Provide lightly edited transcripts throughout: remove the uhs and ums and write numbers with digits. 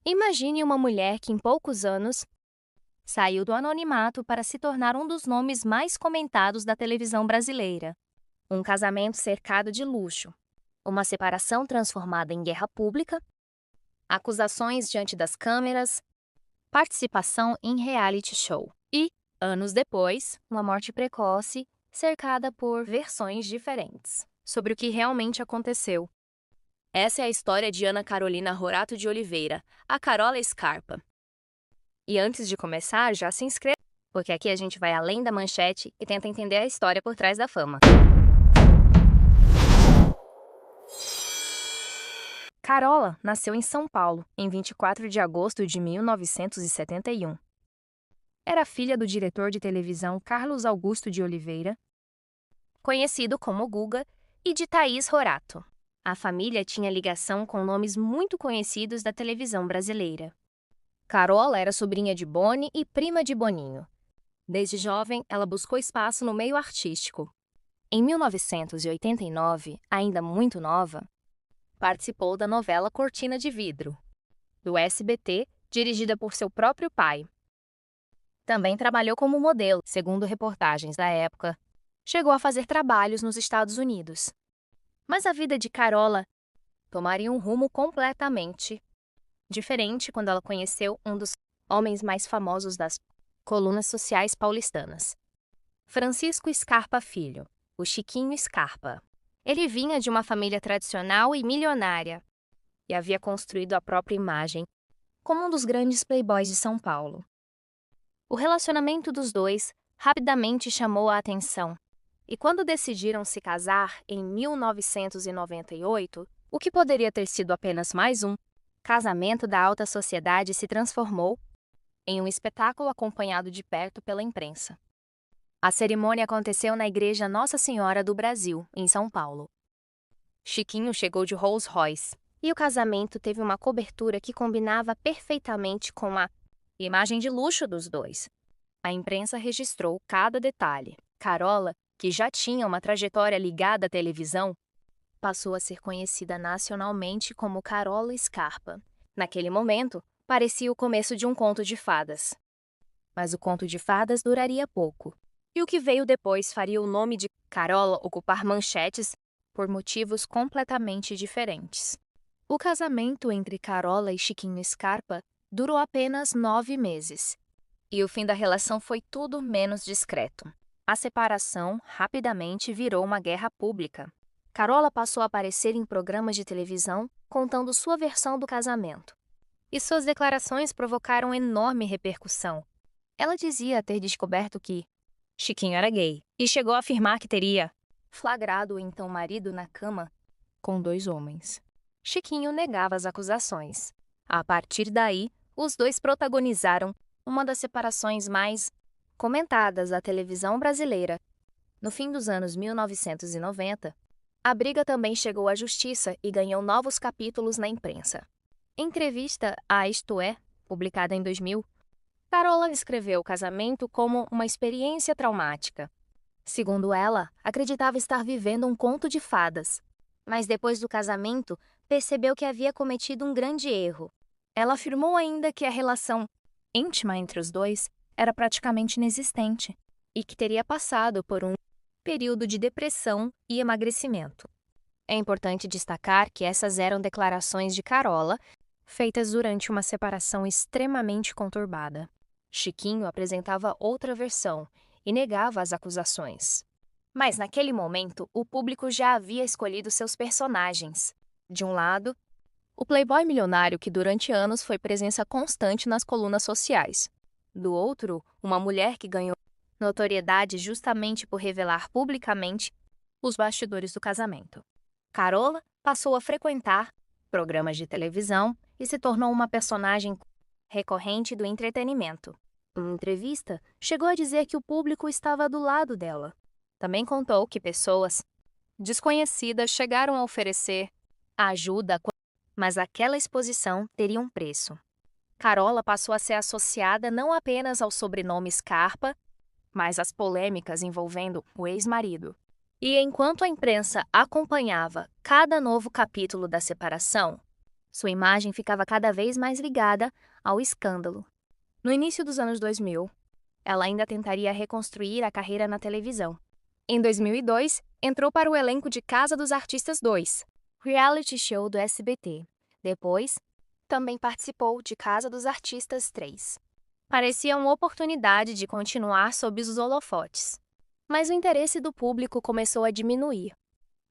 Imagine uma mulher que, em poucos anos, saiu do anonimato para se tornar um dos nomes mais comentados da televisão brasileira. Um casamento cercado de luxo, uma separação transformada em guerra pública, acusações diante das câmeras, participação em reality show e, anos depois, uma morte precoce cercada por versões diferentes sobre o que realmente aconteceu. Essa é a história de Ana Carolina Rorato de Oliveira, a Carola Scarpa. E antes de começar, já se inscreva, porque aqui a gente vai além da manchete e tenta entender a história por trás da fama. Carola nasceu em São Paulo, em 24 de agosto de 1971. Era filha do diretor de televisão Carlos Augusto de Oliveira, conhecido como Guga, e de Thaís Rorato. A família tinha ligação com nomes muito conhecidos da televisão brasileira. Carola era sobrinha de Boni e prima de Boninho. Desde jovem, ela buscou espaço no meio artístico. Em 1989, ainda muito nova, participou da novela Cortina de Vidro, do SBT, dirigida por seu próprio pai. Também trabalhou como modelo, segundo reportagens da época. Chegou a fazer trabalhos nos Estados Unidos. Mas a vida de Carola tomaria um rumo completamente diferente quando ela conheceu um dos homens mais famosos das colunas sociais paulistanas, Francisco Scarpa Filho, o Chiquinho Scarpa. Ele vinha de uma família tradicional e milionária e havia construído a própria imagem como um dos grandes playboys de São Paulo. O relacionamento dos dois rapidamente chamou a atenção. E quando decidiram se casar em 1998, o que poderia ter sido apenas mais um casamento da alta sociedade se transformou em um espetáculo acompanhado de perto pela imprensa. A cerimônia aconteceu na Igreja Nossa Senhora do Brasil, em São Paulo. Chiquinho chegou de Rolls Royce e o casamento teve uma cobertura que combinava perfeitamente com a imagem de luxo dos dois. A imprensa registrou cada detalhe. Carola, que já tinha uma trajetória ligada à televisão, passou a ser conhecida nacionalmente como Carola Scarpa. Naquele momento, parecia o começo de um conto de fadas. Mas o conto de fadas duraria pouco. E o que veio depois faria o nome de Carola ocupar manchetes por motivos completamente diferentes. O casamento entre Carola e Chiquinho Scarpa durou apenas 9 meses. E o fim da relação foi tudo menos discreto. A separação rapidamente virou uma guerra pública. Carola passou a aparecer em programas de televisão contando sua versão do casamento. E suas declarações provocaram enorme repercussão. Ela dizia ter descoberto que Chiquinho era gay e chegou a afirmar que teria flagrado o então marido na cama com 2 homens. Chiquinho negava as acusações. A partir daí, os dois protagonizaram uma das separações mais comentadas da televisão brasileira. No fim dos anos 1990, a briga também chegou à justiça e ganhou novos capítulos na imprensa. Em entrevista à Isto É, publicada em 2000, Carola descreveu o casamento como uma experiência traumática. Segundo ela, acreditava estar vivendo um conto de fadas, mas depois do casamento, percebeu que havia cometido um grande erro. Ela afirmou ainda que a relação íntima entre os dois era praticamente inexistente e que teria passado por um período de depressão e emagrecimento. É importante destacar que essas eram declarações de Carola, feitas durante uma separação extremamente conturbada. Chiquinho apresentava outra versão e negava as acusações. Mas naquele momento, o público já havia escolhido seus personagens. De um lado, o playboy milionário que durante anos foi presença constante nas colunas sociais. Do outro, uma mulher que ganhou notoriedade justamente por revelar publicamente os bastidores do casamento. Carola passou a frequentar programas de televisão e se tornou uma personagem recorrente do entretenimento. Em entrevista, chegou a dizer que o público estava do lado dela. Também contou que pessoas desconhecidas chegaram a oferecer ajuda, mas aquela exposição teria um preço. Carola passou a ser associada não apenas ao sobrenome Scarpa, mas às polêmicas envolvendo o ex-marido. E enquanto a imprensa acompanhava cada novo capítulo da separação, Sua imagem ficava cada vez mais ligada ao escândalo. No início dos anos 2000, ela ainda tentaria reconstruir a carreira na televisão. Em 2002, entrou para o elenco de Casa dos Artistas 2, reality show do SBT. Depois, também participou de Casa dos Artistas 3. Parecia uma oportunidade de continuar sob os holofotes. Mas o interesse do público começou a diminuir.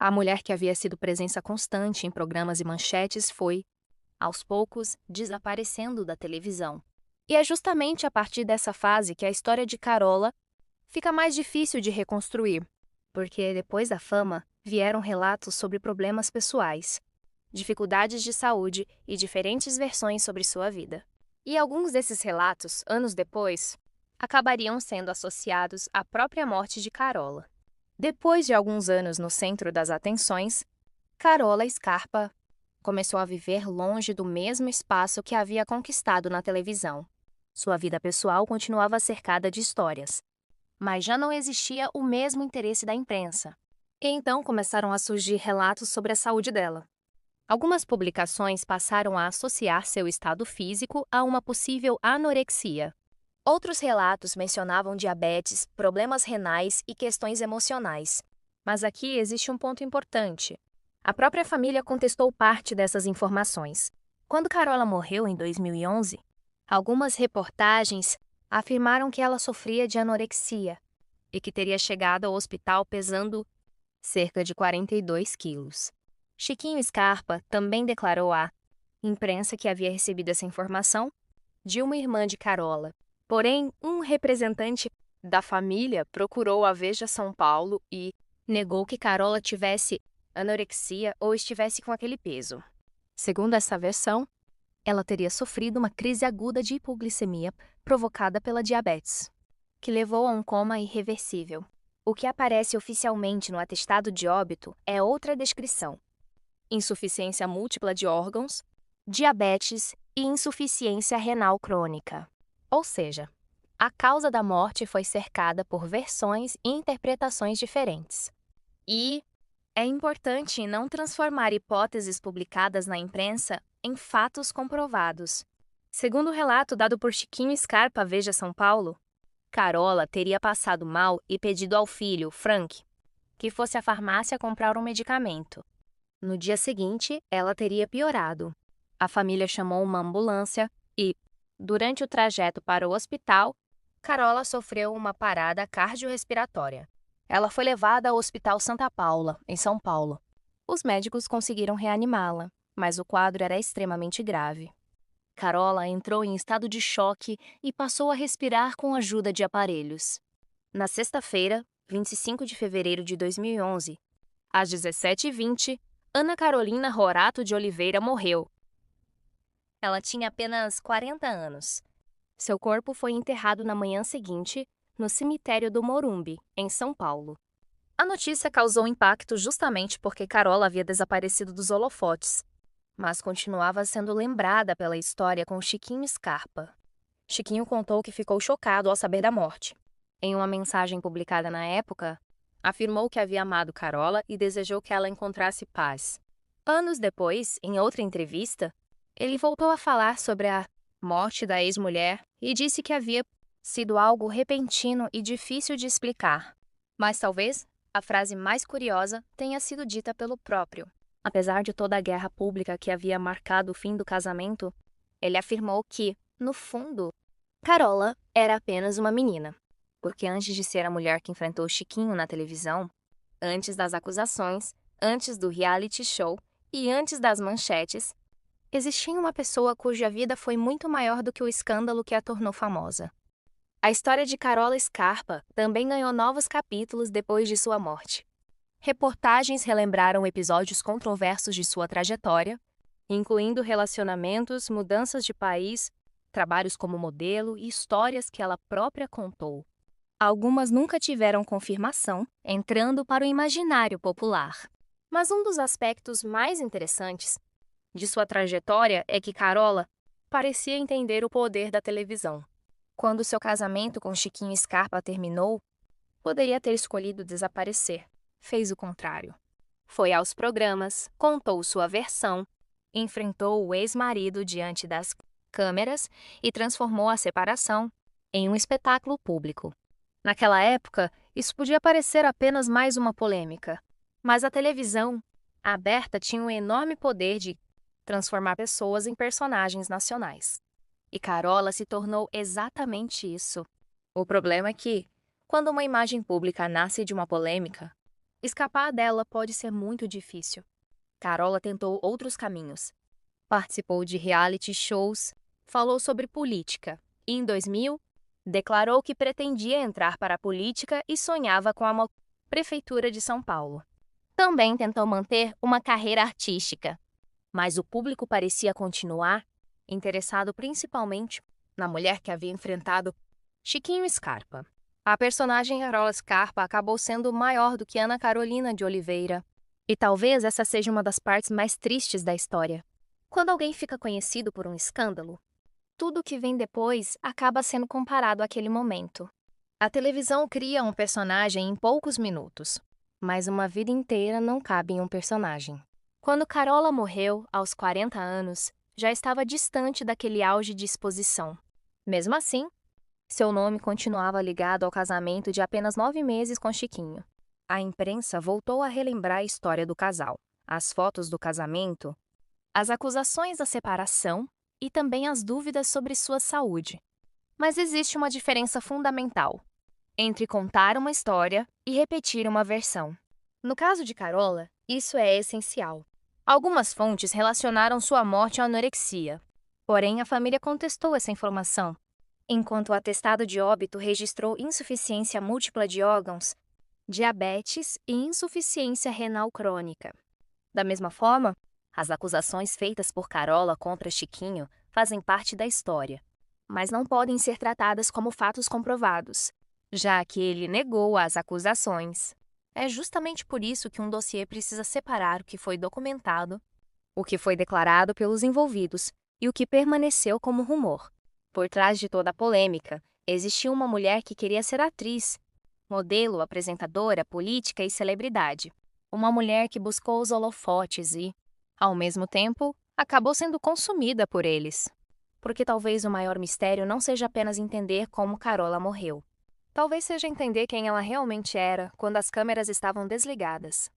A mulher que havia sido presença constante em programas e manchetes foi, aos poucos, desaparecendo da televisão. E é justamente a partir dessa fase que a história de Carola fica mais difícil de reconstruir, porque depois da fama vieram relatos sobre problemas pessoais, dificuldades de saúde e diferentes versões sobre sua vida. E alguns desses relatos, anos depois, acabariam sendo associados à própria morte de Carola. Depois de alguns anos no centro das atenções, Carola Scarpa começou a viver longe do mesmo espaço que havia conquistado na televisão. Sua vida pessoal continuava cercada de histórias, mas já não existia o mesmo interesse da imprensa. E então começaram a surgir relatos sobre a saúde dela. Algumas publicações passaram a associar seu estado físico a uma possível anorexia. Outros relatos mencionavam diabetes, problemas renais e questões emocionais. Mas aqui existe um ponto importante. A própria família contestou parte dessas informações. Quando Carola morreu em 2011, algumas reportagens afirmaram que ela sofria de anorexia e que teria chegado ao hospital pesando cerca de 42 quilos. Chiquinho Scarpa também declarou à imprensa que havia recebido essa informação de uma irmã de Carola. Porém, um representante da família procurou a Veja São Paulo e negou que Carola tivesse anorexia ou estivesse com aquele peso. Segundo essa versão, ela teria sofrido uma crise aguda de hipoglicemia provocada pela diabetes, que levou a um coma irreversível. O que aparece oficialmente no atestado de óbito é outra descrição: insuficiência múltipla de órgãos, diabetes e insuficiência renal crônica. Ou seja, a causa da morte foi cercada por versões e interpretações diferentes. E é importante não transformar hipóteses publicadas na imprensa em fatos comprovados. Segundo o relato dado por Chiquinho Scarpa à Veja São Paulo, Carola teria passado mal e pedido ao filho, Frank, que fosse à farmácia comprar um medicamento. No dia seguinte, ela teria piorado. A família chamou uma ambulância e, durante o trajeto para o hospital, Carola sofreu uma parada cardiorrespiratória. Ela foi levada ao Hospital Santa Paula, em São Paulo. Os médicos conseguiram reanimá-la, mas o quadro era extremamente grave. Carola entrou em estado de choque e passou a respirar com a ajuda de aparelhos. Na sexta-feira, 25 de fevereiro de 2011, às 17h20, Ana Carolina Rorato de Oliveira morreu. Ela tinha apenas 40 anos. Seu corpo foi enterrado na manhã seguinte, no cemitério do Morumbi, em São Paulo. A notícia causou impacto justamente porque Carola havia desaparecido dos holofotes, mas continuava sendo lembrada pela história com Chiquinho Scarpa. Chiquinho contou que ficou chocado ao saber da morte. Em uma mensagem publicada na época, afirmou que havia amado Carola e desejou que ela encontrasse paz. Anos depois, em outra entrevista, ele voltou a falar sobre a morte da ex-mulher e disse que havia sido algo repentino e difícil de explicar. Mas talvez a frase mais curiosa tenha sido dita pelo próprio. Apesar de toda a guerra pública que havia marcado o fim do casamento, ele afirmou que, no fundo, Carola era apenas uma menina. Porque antes de ser a mulher que enfrentou Chiquinho na televisão, antes das acusações, antes do reality show e antes das manchetes, existia uma pessoa cuja vida foi muito maior do que o escândalo que a tornou famosa. A história de Carola Scarpa também ganhou novos capítulos depois de sua morte. Reportagens relembraram episódios controversos de sua trajetória, incluindo relacionamentos, mudanças de país, trabalhos como modelo e histórias que ela própria contou. Algumas nunca tiveram confirmação, entrando para o imaginário popular. Mas um dos aspectos mais interessantes de sua trajetória é que Carola parecia entender o poder da televisão. Quando seu casamento com Chiquinho Scarpa terminou, poderia ter escolhido desaparecer. Fez o contrário. Foi aos programas, contou sua versão enfrentou o ex-marido diante das câmeras e transformou a separação em um espetáculo público. Naquela época, isso podia parecer apenas mais uma polêmica, mas a televisão aberta tinha um enorme poder de transformar pessoas em personagens nacionais. E Carola se tornou exatamente isso. O problema é que, quando uma imagem pública nasce de uma polêmica, escapar dela pode ser muito difícil. Carola tentou outros caminhos. Participou de reality shows, falou sobre política e, em 2000, declarou que pretendia entrar para a política e sonhava com a prefeitura de São Paulo. Também tentou manter uma carreira artística, mas o público parecia continuar interessado principalmente na mulher que havia enfrentado Chiquinho Scarpa. A personagem Carola Scarpa acabou sendo maior do que Ana Carolina de Oliveira. E talvez essa seja uma das partes mais tristes da história. Quando alguém fica conhecido por um escândalo, tudo o que vem depois acaba sendo comparado àquele momento. A televisão cria um personagem em poucos minutos, mas uma vida inteira não cabe em um personagem. Quando Carola morreu, aos 40 anos, já estava distante daquele auge de exposição. Mesmo assim, seu nome continuava ligado ao casamento de apenas 9 meses com Chiquinho. A imprensa voltou a relembrar a história do casal, as fotos do casamento, as acusações da separação e também as dúvidas sobre sua saúde. Mas existe uma diferença fundamental entre contar uma história e repetir uma versão. No caso de Carola, isso é essencial. Algumas fontes relacionaram sua morte à anorexia, porém a família contestou essa informação, enquanto o atestado de óbito registrou insuficiência múltipla de órgãos, diabetes e insuficiência renal crônica. Da mesma forma, as acusações feitas por Carola contra Chiquinho fazem parte da história, mas não podem ser tratadas como fatos comprovados, já que ele negou as acusações. É justamente por isso que um dossiê precisa separar o que foi documentado, o que foi declarado pelos envolvidos e o que permaneceu como rumor. Por trás de toda a polêmica, existiu uma mulher que queria ser atriz, modelo, apresentadora, política e celebridade. Uma mulher que buscou os holofotes e, ao mesmo tempo, acabou sendo consumida por eles. Porque talvez o maior mistério não seja apenas entender como Carola morreu. Talvez seja entender quem ela realmente era quando as câmeras estavam desligadas.